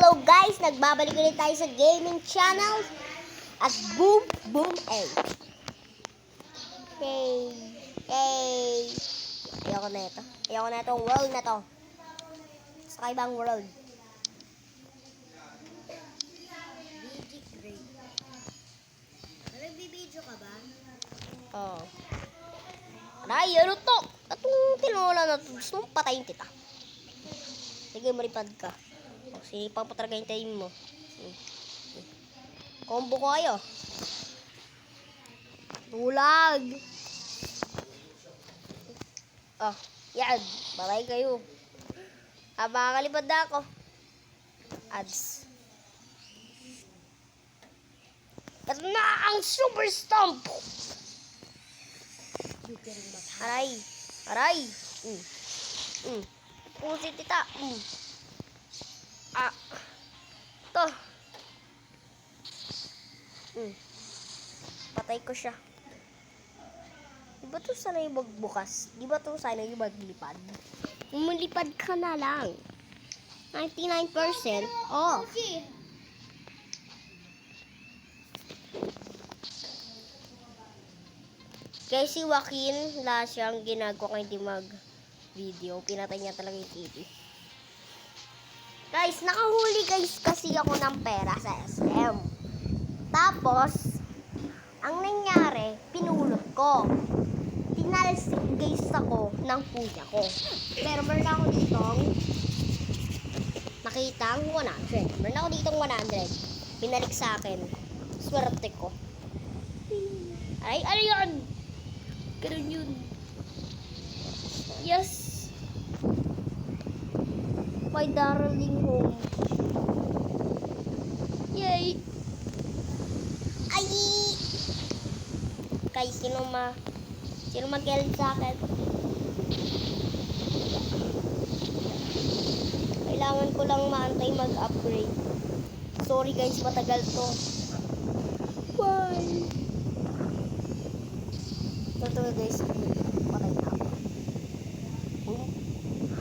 Hello guys, nagbabalik ulit tayo sa gaming channel at Boom Boom 8. Hey. Ayoko na ito. Ayoko na itong world na to. Sa ibang world. Great. Nagbibideo ka ba? Oo. Aray, ano to? Atong tinola na to. Gusto mong patayin kita. Sige, maripad ka. O, sinipang pa talaga yung time mo. Combo ko kayo. Tulag. Oh, yan. Balay kayo. Makakalipad na ako. Ads. Ito na ang super stomp. Aray. Aray. Pusit tita. To. Patay ko siya. Di ba to sana yung magbukas? Di ba to sana yung maglipad? Lumilipad ka na lang. 99% off. Kaya si Joaquin, wala siyang ginagawa kaya hindi mag-video. Pinatay niya talaga yung TV. Guys, nakahuli guys kasi ako ng pera sa SM. Tapos, ang nangyari, pinulot ko. Tinalsik guys ako ng kuya ko. Pero meron ako ditong nakitang 100. Meron ako ditong 100. Binalik sa akin. Swerte ko. Ay, ano yun? Ganun yun. Yes. My darling home. Yay! Ay! Kay sino mag-help sa akin? Kailangan ko lang maantay mag-upgrade. Sorry guys, matagal to. Why? Totoo guys, patay na ako.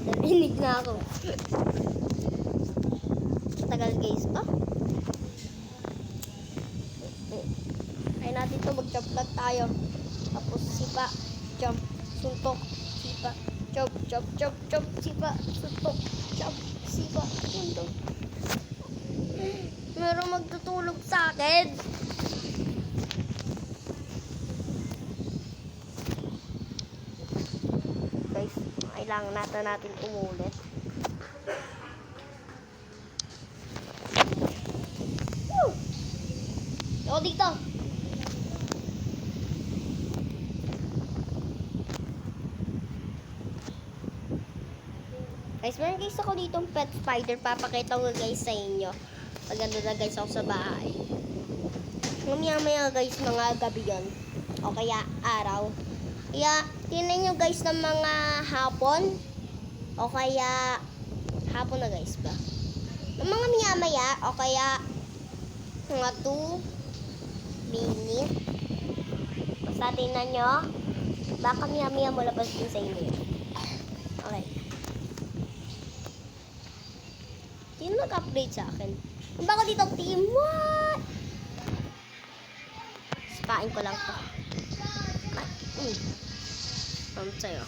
Narinig na ako. Tagal guys pa. Ay natin to, mag-jump lang tayo. Tapos sipa, jump, suntok, sipa, jump, sipa, suntok, jump, sipa, suntok. Meron magtutulog sa akin. Guys, kailangan natin umulit. Ako dito. Guys, meron guys ako ditong pet spider. Papakita ko guys sa inyo. Pag ando na guys ako sa bahay. Mamaya guys, mga gabi yun. O kaya araw. Kaya, tinan nyo guys ng mga hapon. O kaya, hapon na guys ba? Ng mga maya-maya. O kaya, mga 2 minutes. Basta tinan nyo. Baka maya-maya mo labas din sa inyo. Okay. Sino nag-update sa akin? Ang bako dito, team. What? Kain ko lang to. Ang sa'yo.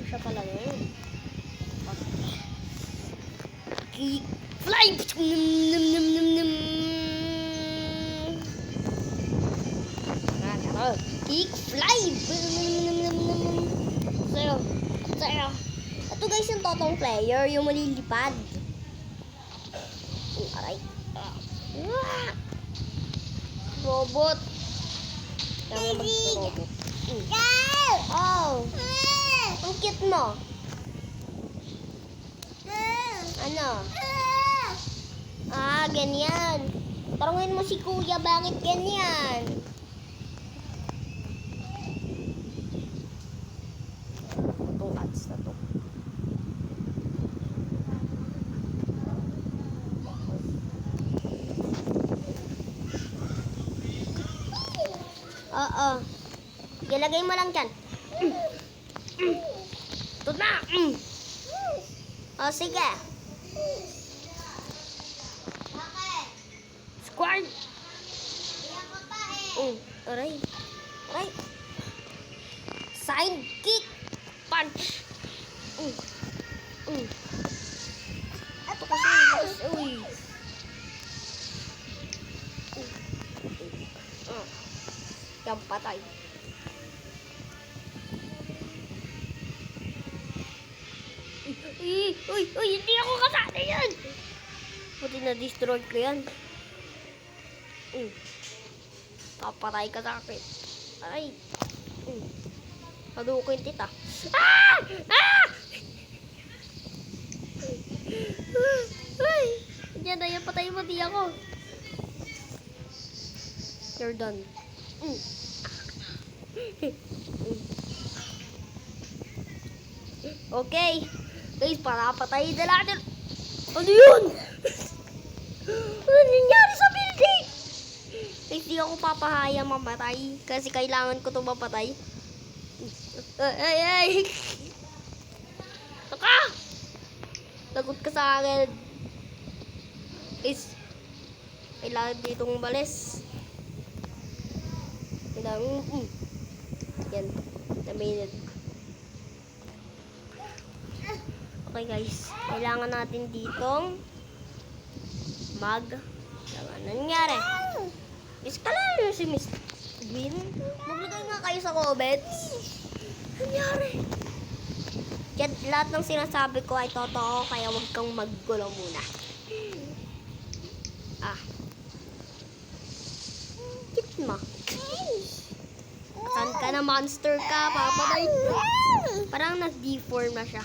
Siya pala yun. Geek fly! Geek fly! Sa'yo. Ito guys yung totong player, yung malilipad. Aray. Robot. Kaya mag-robot. Oh. Ang cute mo. Ano? Ganyan. Tarungin mo si kuya, bakit ganyan? Itong ads na to. Oo. Ilagay mo lang dyan. Ito O, sige. Squad. Aray. Aray. Side kick. Punch. Ito kasi mas, uy. Yan, patay. Uy, hindi ako kasali yan. Buti na-destroy ko yan. Papatay ka sa akin. Aray. Hadukin tita. Ah! Ah! Ay! Yan na, yan patay mo, di ako. You're done. Okay. Guys, patay na natin. Ano yun? Ano nangyari sa building? Guys, di ako papahaya mamatay. Kasi kailangan ko ito mapatay. Ay! Saka! Lagot ka sa akin. Guys, kailangan ditong umalis. Kailangan, yan. Na minute. Okay guys, kailangan natin ditong ano nangyari? Miss ka lang si Miss Gwyn. Maglagay nga kayo sa comments. Ano nangyari? Kaya lahat ng sinasabi ko ay totoo, kaya huwag kang maggulo muna. Kit mo. Saan ka na, monster ka? Papatay. Parang nag-deform na siya.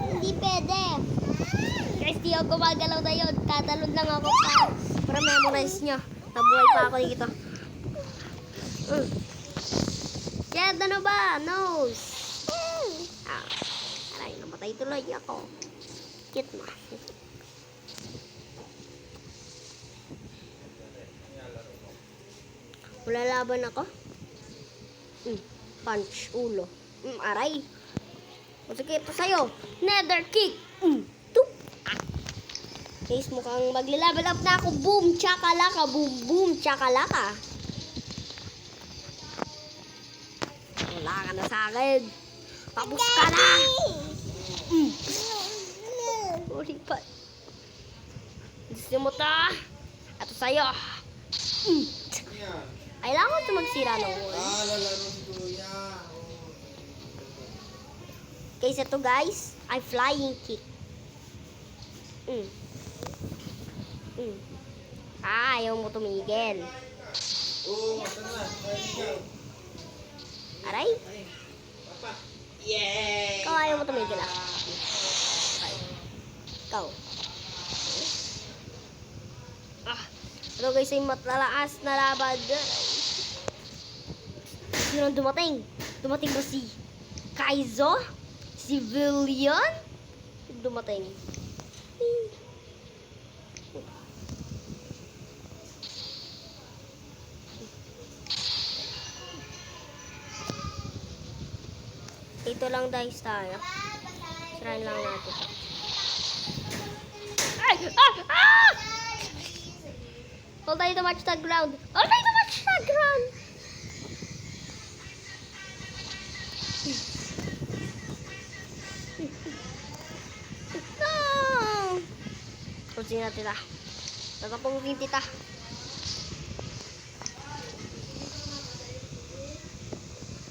Hindi pwede. Guys, di ako gumagalaw na yun. Tatalon lang ako para memorize niya. Nabuhay pa ako dito. Jet, ano ba? Nose. Aray, namatay tuloy ako. Kit mo. Wala laban ako. Punch, ulo. Aray. O sige, ito sa'yo. Nether kick. Tup. Guys, mukhang maglalaban up na ako. Boom, chakalaka. Boom, boom, chakalaka. Wala ka na sa akin. Tapos ka na. Sorry pa. Gusto mo ta? Ito sa'yo. Kailangan ko ito magsira ng wall. Kaysa ito guys, ay flying kick. Ayaw mo tumigil. Aray? Ikaw ayaw mo tumigil Ikaw. Ito guys ay matalaas na laban. Sino dumating? Dumating ba si Kaizo? Civilian? Dumating. Ito lang guys tayo. Sirain lang natin. Ay! Hold tayo to match the ground. Hold tayo to match the ground. No! Kusin natin Tatapungin tita.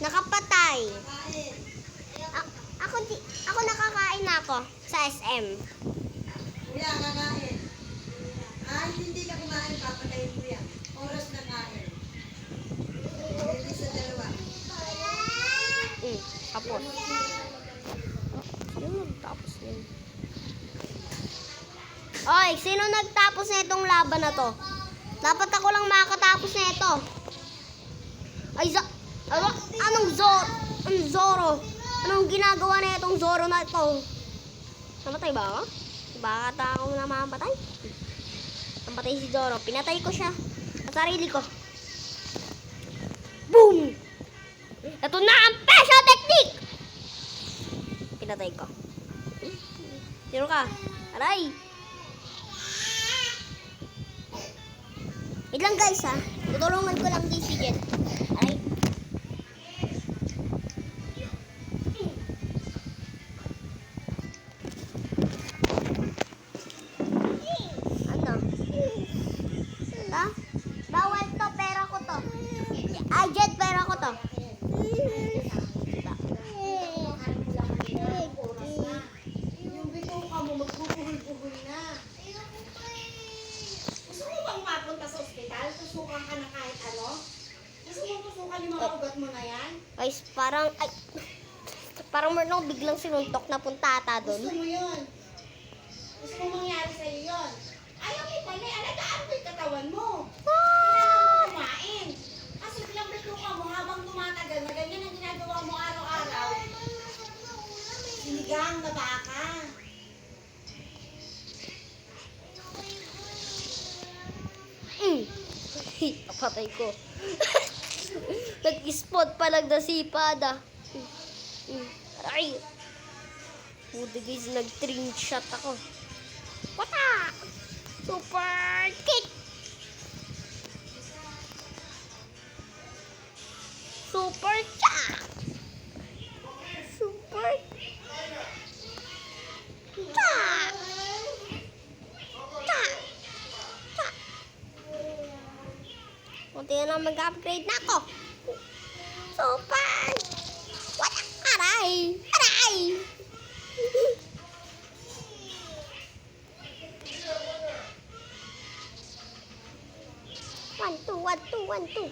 Nakapatay. Ako nakakain na ako sa SM. Kuya, kakain. Hindi ka kumain, papatayin ko yan. Oras na kain. Hindi sa dalawa. Tapos. Sino nagtapos na yun? Oy, sino nagtapos na itong laban na to? Dapat ako lang makakatapos na ito. Ay, anong Zoro? Anong ginagawa na itong Zoro na ito? Namatay ba ako? Bakit ako namamatay? Namatay si Zoro. Pinatay ko siya sa sarili ko. Boom! Ito na ang special technique! pinatay ko. Sino ka? Aray! Wait lang guys ha. Tutulungan ko lang din si Jen. Aray. Ano? Ha? Bawal to, pera ko to. Ay, Jen, pera ko to. Yung bituka mo, magpupuhol-puhol na. Gusto mo bang mapunta sa ospital? Tusukan ka na kahit ano? Gusto mo tusukan yung mga ugat mo na yan? Guys, parang meron akong biglang sinuntok na puntata Gusto doon. mo yun? Gusto mo mangyari sa'yo yun? Ayaw mo pala, alagaan mo yung katawan mo. Kailangan mo kumain. Kasi bilang bituka mo, habang tumatagal na ganyan ang ginagawa mo araw-araw, sinigang na baka. Patay ko. Nag-spot pa lang na sipada. Aray. Buti guys, nag-trim shot ako. Wata! Super kick! Super cha! Super cha! Cha! Cha! Kunti na lang mag-upgrade na ako. Super! Wala! Aray! Aray! One, two, one, two, one, two.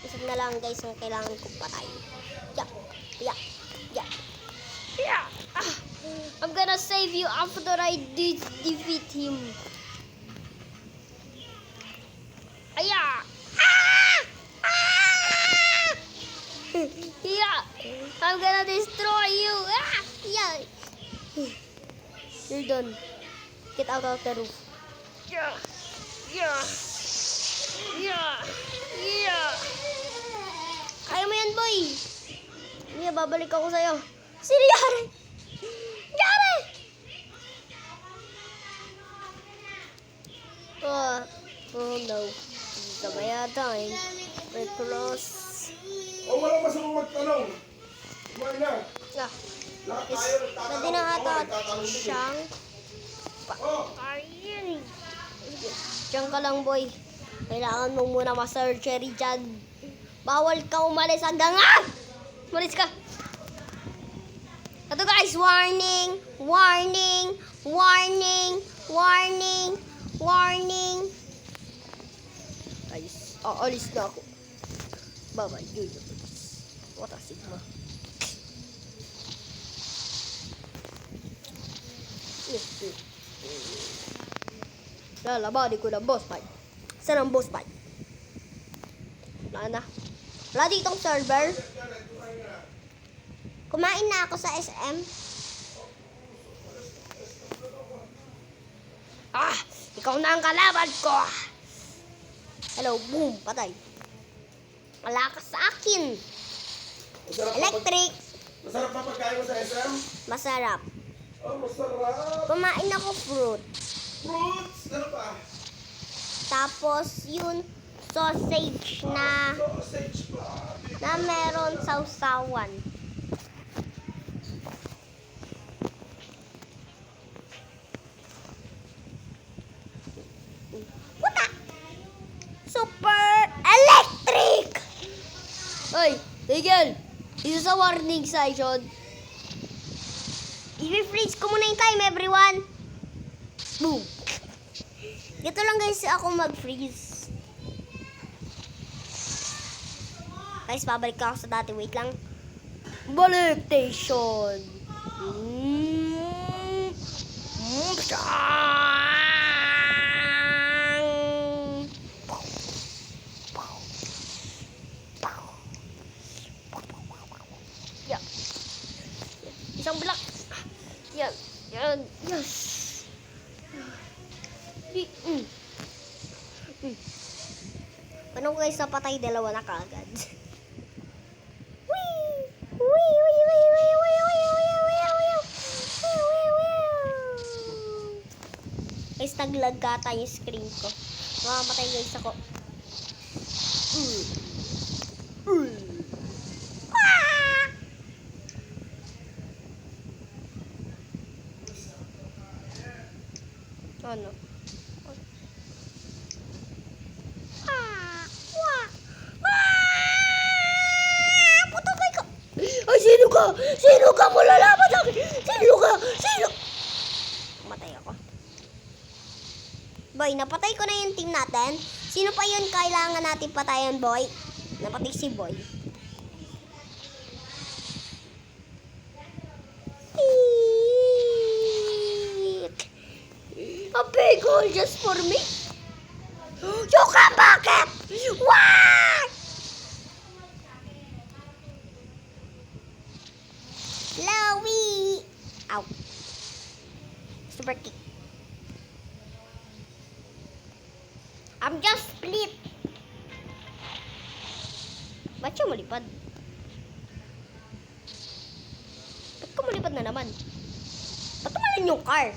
Isa na lang guys ang kailangan kong patay. Yeah, yeah, yeah. Yeah! Ah, I'm gonna save you after I defeat him. Aya! Ah! Ah! Yeah! I'm gonna destroy you! Ah! Yeah! You're done. Get out of the roof. Yeah! Yeah! Yeah! Yeah! Kaya mo yan, boy! Hindi, babalik ako sa'yo. Sino Yari? Yari! Oh no. Sabaya time. Red cross. O walang masamang magtanong. Kumain na. Ah, Lahat is, tayo nagtatanong. pwede na ata Nagtatanong din eh. siyang Oh, pakain. Diyan ka lang, boy. Kailangan mo muna ma-surgery dyan. Bawal ka umalis hanggang umalis ka. Ito guys, warning, warning, warning, warning, warning. Guys, aalis na ako. Bye-bye, universe. What a sigma. Lalabanin ko ng boss fight. Saan ang boss fight? Wala na. Wala ditong server. Kumain na ako sa SM. Ah! Ikaw na ang kalaban ko! Hello, boom! Patay. Wala ka sa akin. masarap na Electric. masarap na pagkain mo sa SM? Masarap. Oh, masarap. Kumain ako fruit. Fruits. Ano pa? Tapos yun, sausage na Sausage pa. meron sausawan. Puta! Super electric! Oy, tigil! Isa sa warning session. I-freeze ko muna yung time, everyone. Boom! Ito lang guys ako mag-freeze. Guys, babalik ako sa dati. Wait lang. Balik station. Yeah. Isang block. Yan. Yan. Yes. Paano guys napatay dalawa na kaagad? Wee! Wee! Wee! Wee! Wee! Wee! Wee! Wee! Wee! Guys, naglag ata yung screen ko. Mamamatay guys ako. Ah! Ano? Ah! Wah! Ah! Patay ka! Ay, sino ka? Sino ka? Malalaban sa akin! Sino ka? Sino? Matay ako. Boy, napatay ko na yung team natin. Sino pa yun kailangan natin patayan, boy? Napatay si boy. A big hole just for me? You come bakit? What? Lowy! Ow. Super kick. I'm just split. Ba't siya malipad? Ba't ka malipad na naman? Ba't tumalon yung car?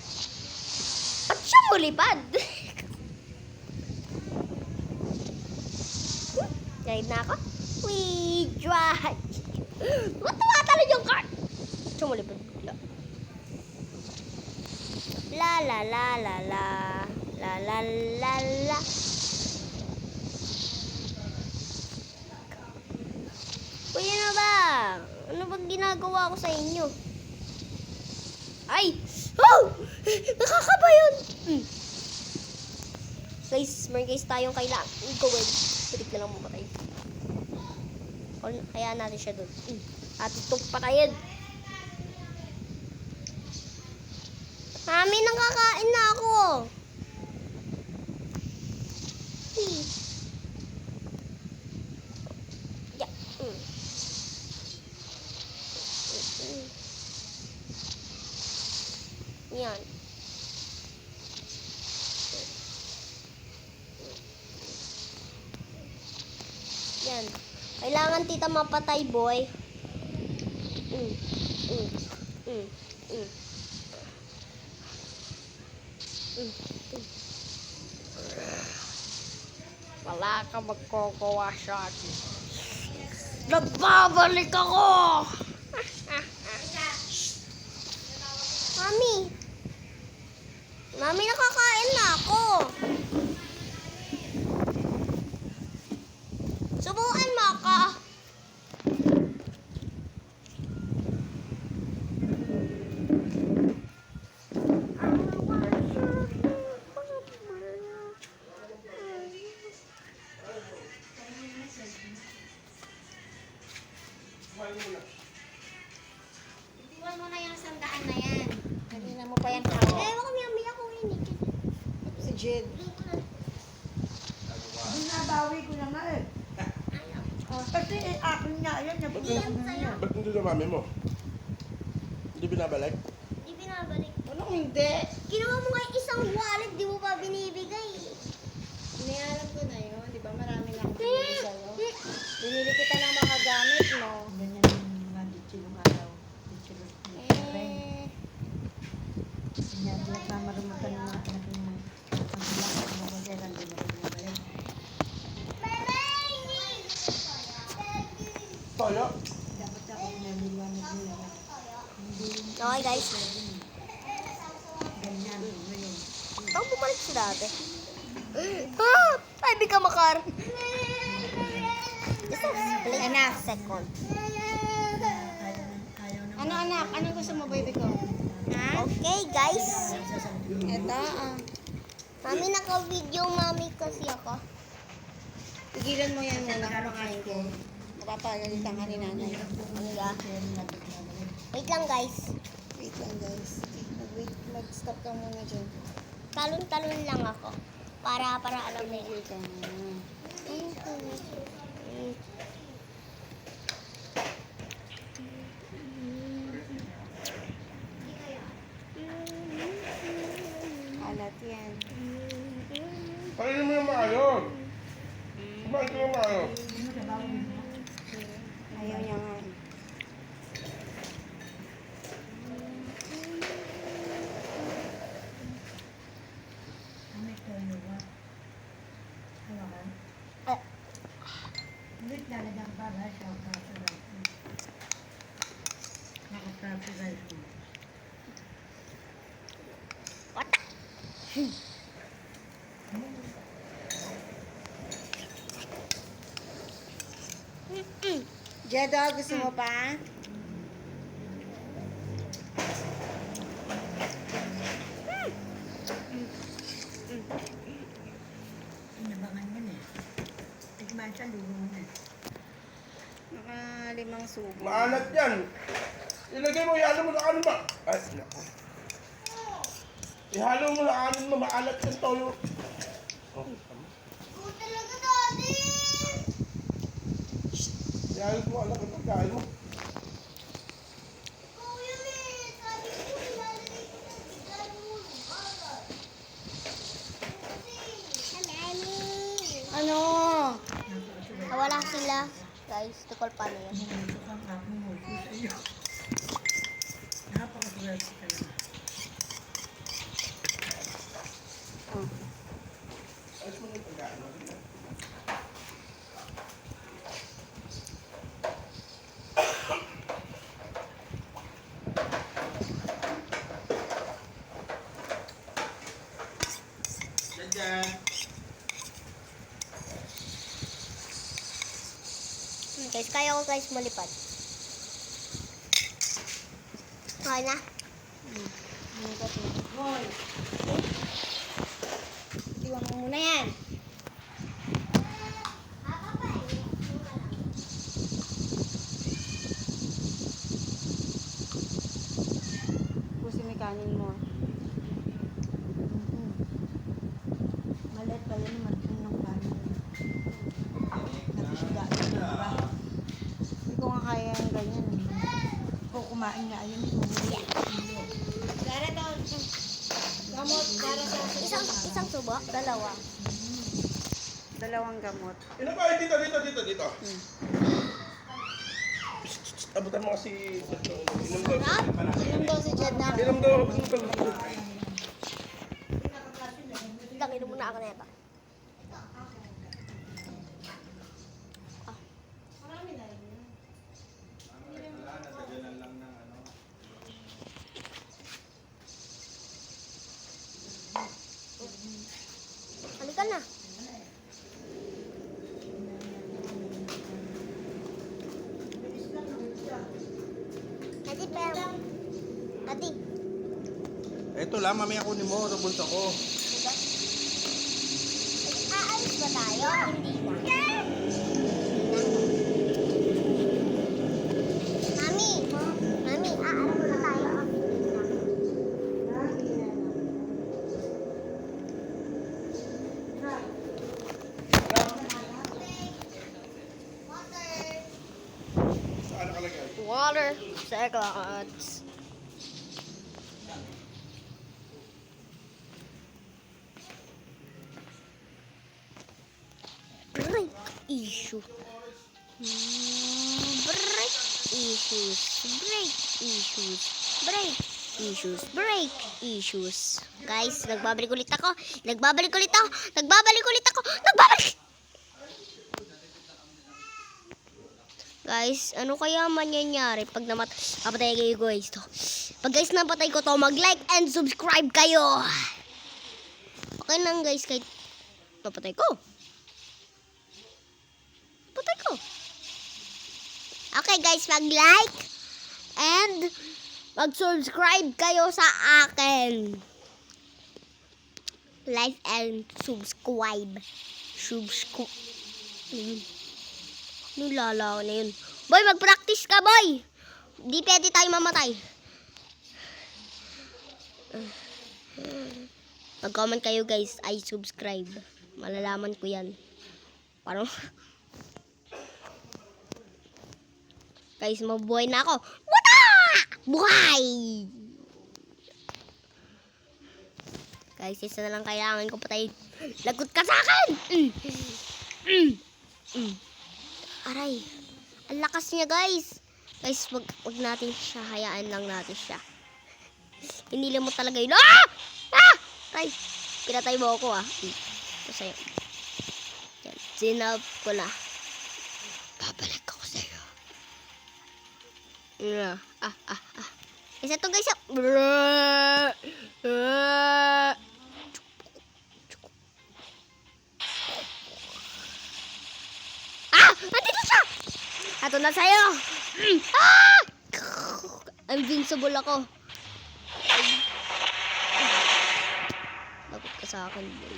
Ba't siya malipad? Drive na ako? We drive. Ba't tumatalon yung car? Ba't siya malipad? La la la la la. La la la la. Kuya na ba? Ano bang ginagawa ko sa inyo? Ay! Oh! Nakakaba yun! Guys, meron guys tayong kailangan gawin. Pilit na lang mamatay. Kaya natin siya doon. At itong patayin. Mami, nakakain na ako. Yeah. Yan. Yan. Kailangan tita mapatay, boy. Wala ka magkokowa sa akin. Nagbabalik ako! Mami! Mami, nakakain na ako! Subukan mo ako! Itiwan mo na yung sandaan na yan. Kanina mo pa yan Eh, kayo. baka may ako ini. Si Jed. Binabawi ko na nga eh. Kasi akin nga yan. Nabigyan ko na yan. Ba't hindi na mami mo? Hindi binabalik? Di binabalik. Anong hindi? Ginawa mo nga isang wallet, di mo pa binibigay. Inialam ko na yun. Di ba marami na akong binili sa'yo? Binili kita ng mga gamit mo. Ganyan yung mga ditsilong araw. Ditsilong Eh, Yan, nagmamarunod ka ng mga anak mo. Ang bilang at mga bayaran, di na binabalik. Toyo? Dapat ako pinaliwanag nila. Hindi Okay, guys. ganyan ngayon. Tawag bumalik sa dati. Ah! Ay, di ka makar. Just a split second. Ayaw na ano anak? Anong gusto mo, baby ko? Ha? Okay, guys. Ito, Mami, naka-video mami kasi ako. Pigilan mo yan muna kumakain ko. Napapagalitan ka ni nanay. Hangga. Wait lang, guys. Wait lang guys. Mag-stop ka muna dyan. Talon-talon lang ako. Para alam na yun. Tumigil ka na. Alat yan. Kainin mo yung maayos. Kumain ko yung maayos. Ayaw niya nga. Talagang para siya copyright mo. Naka-copyright mo. What? Jedo, gusto mo pa? Inabangan mo na. Tigman siya, lulo mo na. Naka 5 subo. Maalat yan. Ilagay mo, ihalo mo sa kanin ba? Ay, naku. Ihalo mo sa kanin mo, maalat yung toyo. Oh, Talaga, Daddy! ihayos mo, anak, ito, kain mo. Kuya, sabi ko, ilalagay ko na bigyan mo. Ano? Wala sila. Guys, tukol pa niya. Ito kang ako mo sa iyo. Napakaswerte ka naman. Ayos mo yung pagkain mo. Diyan. Guys, kaya ko guys malipad. Okay na. Hoy. Iwan mo muna yan. Pusin mo yung kanin mo. Malit pala naman kung ng kanin. Napisga ka na ba? Hindi ko nga kaya yung ganyan. Kung kumain nga, ayun yung Gara doon. Gamot para sa Isang subo? Dalawa. dalawang gamot. Ino ba? Dito. Abutan mo kasi inom daw. Inom daw si Jed na. Inom daw. Tangin mo na ako na ito. Halika na. Adi, pero. Adi. Ito lang, mamaya kunin mo sa bulsa ko. Aalis ba tayo? Hindi na. Mami, aalis ba tayo? Saan nakalagay? Water. Seconds. Break issue. Break issues. Break issues. Break issues. Break issues. Guys, nagbabalik ulit ako. Nagbabalik! Guys, ano kaya mangyayari pag napatay kayo guys to? Pag guys napatay ko to, mag-like and subscribe kayo. Okay lang guys, kahit napatay ko. Okay guys, mag-like and mag-subscribe kayo sa akin. Like and subscribe. Nilala ko na yun. Boy, mag-practice ka, boy! Di pwede tayo mamatay. Mag-comment kayo, guys. I subscribe. Malalaman ko yan. Parang... guys, mabuhay na ako. Wata! Buhay! Guys, isa na lang kailangan ko patayin. Lagot ka sa akin! Aray, ang lakas niya guys. Guys, wag natin siya, hayaan lang natin siya. Hinila mo talaga yun. Ay, pinatay mo ako Ito sa'yo. Yan, sinap ko na. Isa to guys. Nandito siya! Ato na sa'yo! Invincible ako. Lagot ka sa akin, boy.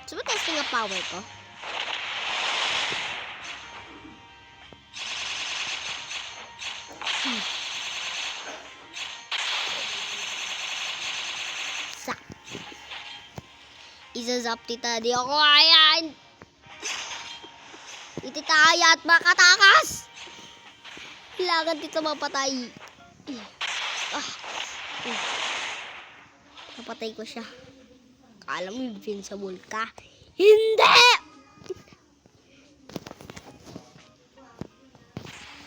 So, testing ang power ko? Isasap tita, di ako ayan. Ititaya at makatakas. Kailangan dito mapatay. Napatay ko siya. Kala mo invincible ka. Hindi!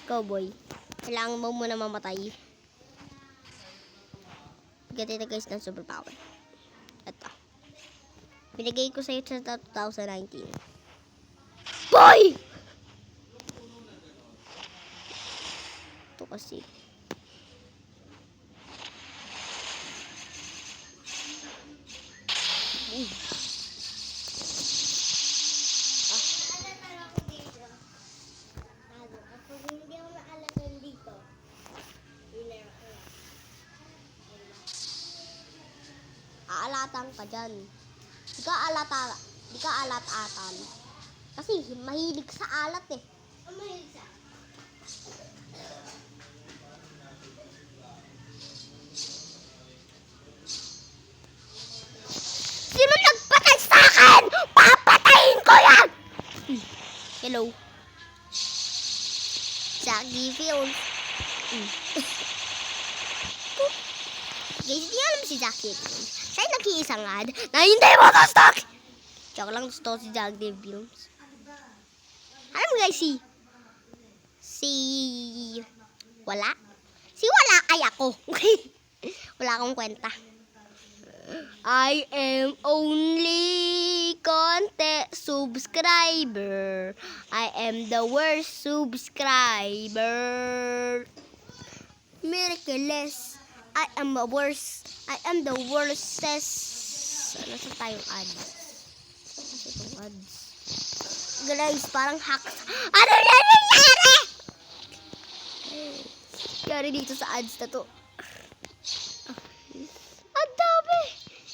Cowboy. Kailangan mo muna mamatay. Bigyan na guys ng superpower. Ito. Binigay ko sa'yo sa 2019. Boy! Ito kasi. Aalatan ka dyan. Di ka alat-atan. Kasi mahilig sa alat eh. Mahilig sa Sino nagpatay sa akin? Papatayin ko yan! Hello. Jackie Films. Guys, hindi alam si Jackie Films. Siya yung nag-iisang ad na hindi mo to stock! Joke lang, gusto ko si Jackie Films. Alam mo guys, wala? Si wala kaya ako. Wala akong kwenta. I am only konti subscriber. I am the worst subscriber. Miraculous. I am the worst. I am the worstest. Nasa tayong ads? Nasa itong ads? Guys, parang hacks. Ano na nangyari? Kaya dito sa ads na to. Ang dami!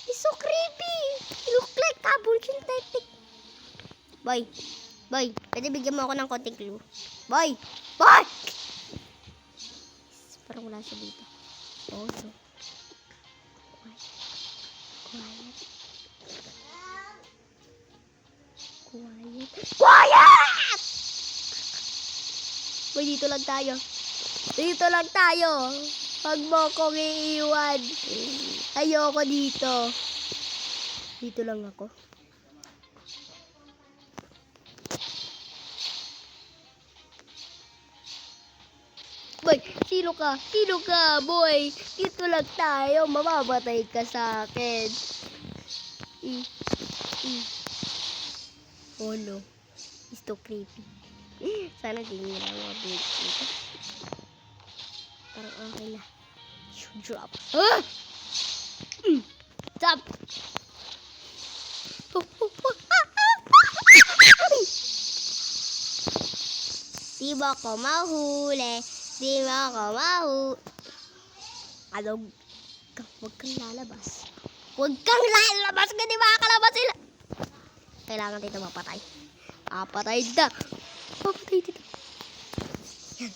It's so creepy! You look like tabon synthetic. Boy! Boy! Pwede bigyan mo ako ng konting clue. Boy! Boy! Parang wala siya dito. Oh, so. Quiet. Quiet. Quiet! Boy, dito lang tayo. Dito lang tayo. Huwag mo kong iiwan. Ayoko dito. Dito lang ako. Boy, sino ka? Sino ka, boy? Dito lang tayo. Mamamatay ka sa akin. Oh no. It's too creepy. Sana di nila mabig dito. Parang okay na. Drop. Ah! Stop! Di ba ko mahuli? Di ba ko mahuli? Alog. Huwag kang lalabas. Huwag kang lalabas! Hindi makakalabas sila! Kailangan dito mapatay. Papatay dito. Papatay dito. Yan.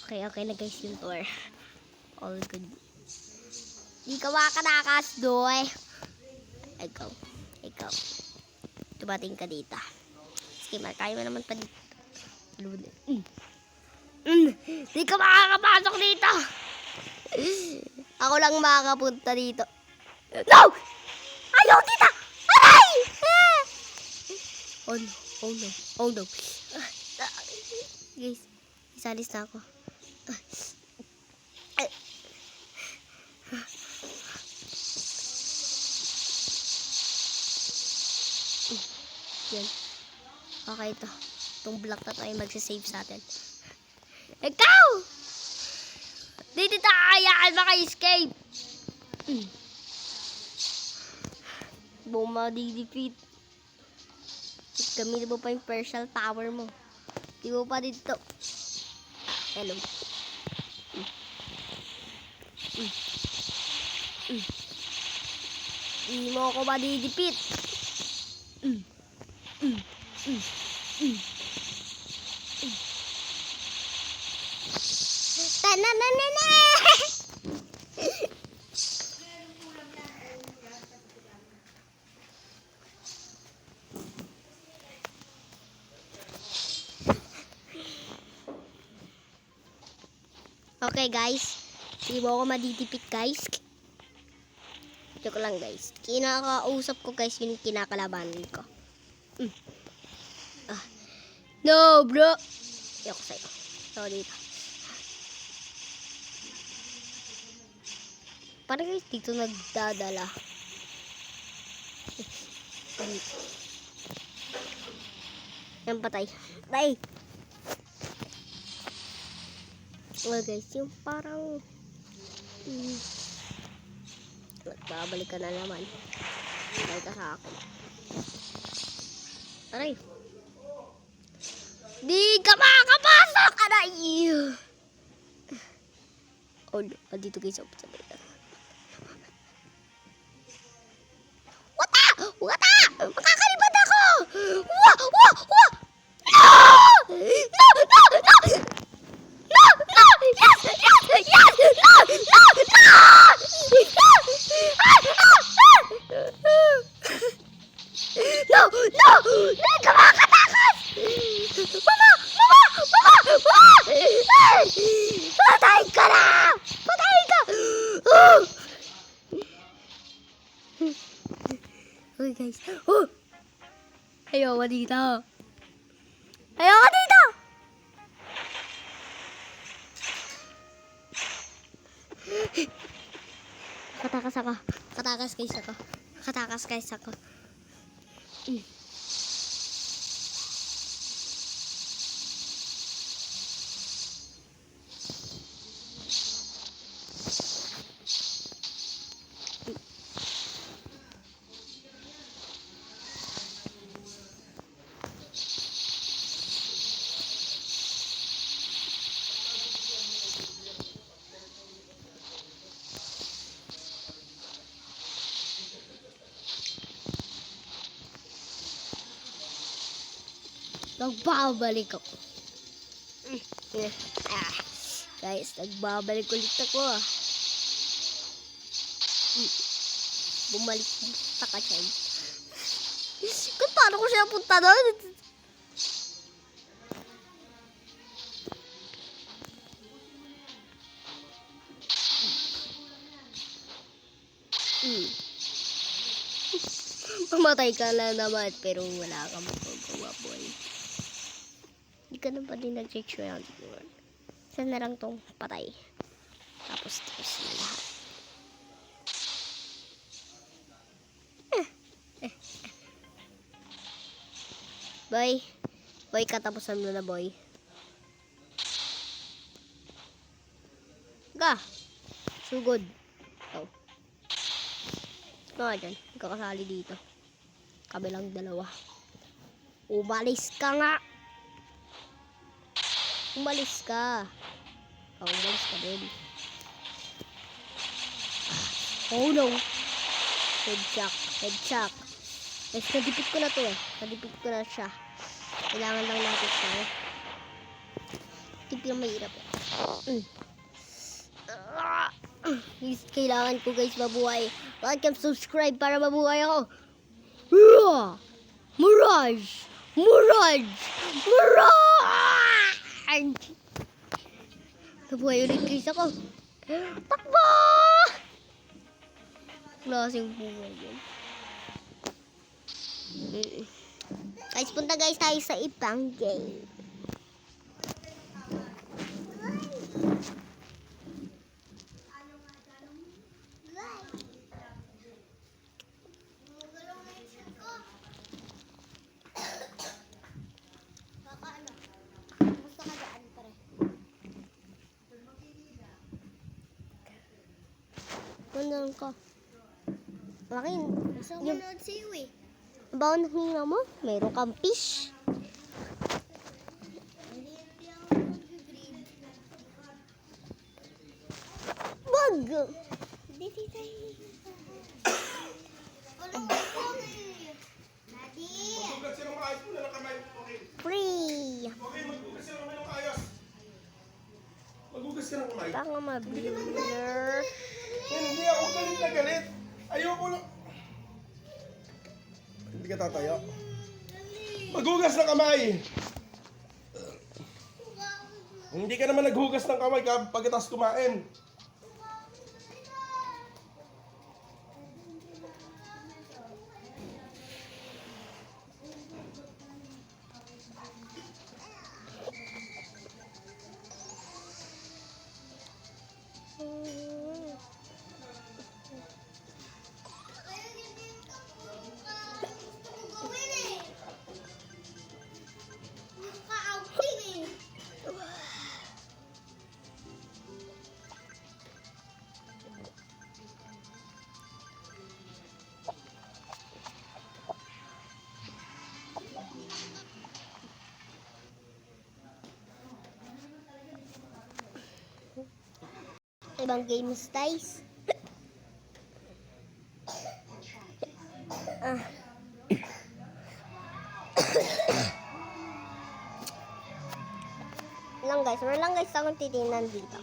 Okay na guys yung tour. All good. Di ka makakanakas, doy. Ikaw. Tumating ka dito. Sige, kaya mo naman pa dito. Di ka makakapasok dito. Ako lang makakapunta dito. No! Ayaw dito! Aray! Oh no. Oh no. Guys, isalis na ako. Yan. Okay, ito. Itong block na to ay magsisave sa atin. Ikaw! Dito tayo maka-escape! Bumadi-defeat. Gamitin mo pa yung Persial Tower mo. Di mo pa dito. Hello. Hindi mo ako madidipit. Tananana! Okay guys, hindi mo ako madidipit guys. Joke lang guys. Kinakausap ko guys yung kinakalabanan ko. No bro. Ayoko sa'yo. So dito. Parang guys dito nagdadala. Yan patay. Patay. Well guys, yung parang babalik ka na naman. Balik ka sa akin. Aray. Di ka makakapasok! Aray! Oh, dito guys. Wata! Wata! Makakalipad ako! Wah! Wah! Wah! No! No! No! No! No! No! Yes! Yes! Yes! No! No! No! No! No! No! Ka makatakas! Mama! Mama! Mama! Mama! Patay ka na! Patay ka! Okay guys. Ayoko dito. Ayoko dito! Katakas ako. Katakas guys ako. Katakas guys ako. Nagbabalik ako. Guys, nagbabalik ulit ako. Bumalik sa kachay. Kung paano ko siya punta doon? Mamatay ka na naman pero wala kang magagawa boy. Hindi ka na pa din nag-check yun. Saan na lang tong patay. Tapos na lahat. Boy. Boy, katapusan mo na boy. Ga. Sugod. Oh. Ano dyan? Hindi ka kasali dito. Kabilang dalawa. Umalis ka nga. Umalis ka. Oh, umalis ka din. Oh no. Headshot. Headshot. Guys, nadipit ko na to eh. Nadipit ko na siya. Kailangan lang natin siya eh. Hindi lang mahirap eh. Kailangan ko guys mabuhay. Like and subscribe para mabuhay ako. Mirage! Mirage! Mirage! Nabuhay ulit guys ako. Takbo! Klaseng buhay yun. Guys, punta guys tayo sa ibang game. Nandun ka. Akin. Gusto ko Yung manood sa'yo eh. bawa ng hinga mo, mayroon kang fish. Hindi ako mag-grade. Wag! Hindi tayo. Ano ko eh? Daddy! Maghugas siya ng maayos muna ng kamay. Okay. Free! Okay, maghugas siya ng kamay ng ayos. Maghugas siya ng kamay. Baka ma-blur. Hindi ako galit na galit. Ayoko lang. Hindi ka tatayo. Maghugas ng kamay. Hindi ka naman naghugas ng kamay pagkatapos kumain. Kaya hindi ka gusto mo gawin eh. Gusto ka outing eh. Ibang games, guys. Ah. lang guys, wala lang guys akong titingnan dito.